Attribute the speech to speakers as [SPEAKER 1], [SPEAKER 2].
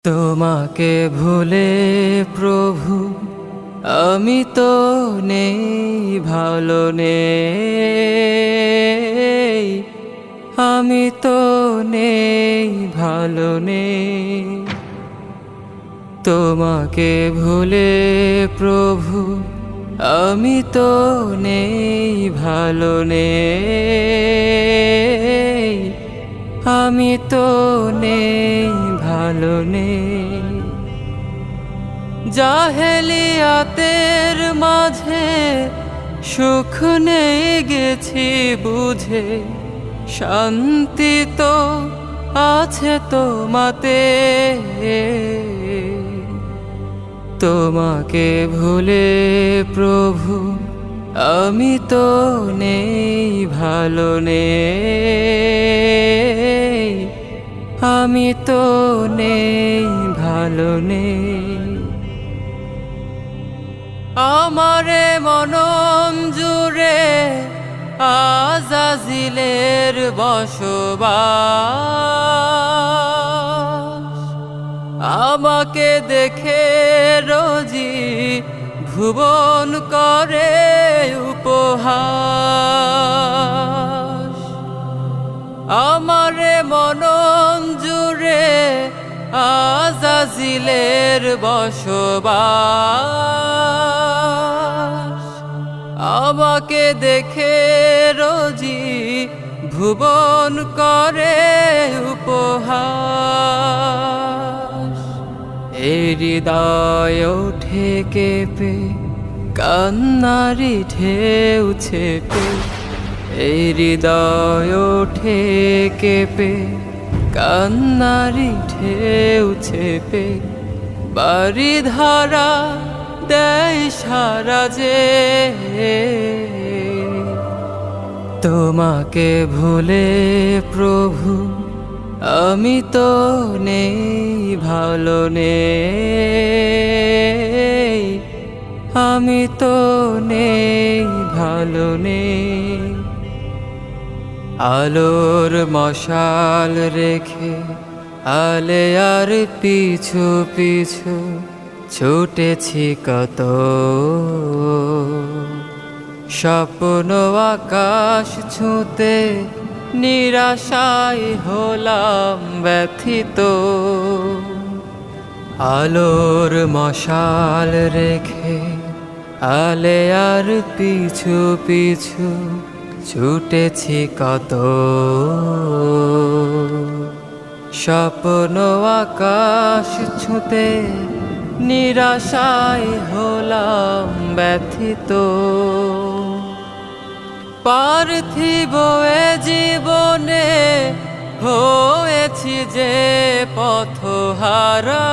[SPEAKER 1] তোমাকে ভুলে প্রভু আমি তো নেই, ভালো নেই, আমি তো নেই, ভালো নেই। তোমাকে ভুলে প্রভু আমি তো নেই, ভালো নেই, আমি তো নেই, ভালো নেই। জাহেলিয়াতের মাঝে সুখ নেই গেছি বুঝে, শান্তি তো আছে তোমাতে। তোমাকে ভুলে প্রভু আমি তো নেই, ভালো নেই, আমি তো নেই, ভালো নেই। আমারে মনম জুড়ে আজাজিলের বসবাস, আমাকে দেখে রোজি ভুবন করে উপহাস। আমারে মনম জুড়ে আজাজিলের বসবাস, আমাকে দেখে রোজি ভুবন করে উপহাস। এই হৃদয় ওঠে কেঁপে কান্নারি ঢেউ ছেপে, এই হৃদয় ওঠে কেঁপে কান্নারি ঢেউ ছেপে, বাড়ি ধারা দেয় সারা যে। তোমাকে ভুলে প্রভু আমি তো নেই, ভালো নেই, আমি তো নেই, ভালো নেই। আলোর মশাল রেখে আলে আর পিছু পিছু ছুটেছি কত, স্বপ্ন আকাশ ছুঁতে নিরাশায় হলাম ব্যথিত। আলোর মশাল রেখে আলে আর পিছু পিছু ছুটেছি কত, স্বপ্ন আকাশ ছুঁতে নিরাশায় হলাম ব্যথিত। পার্থিব এ জীবনে হয়েছি যে পথহারা,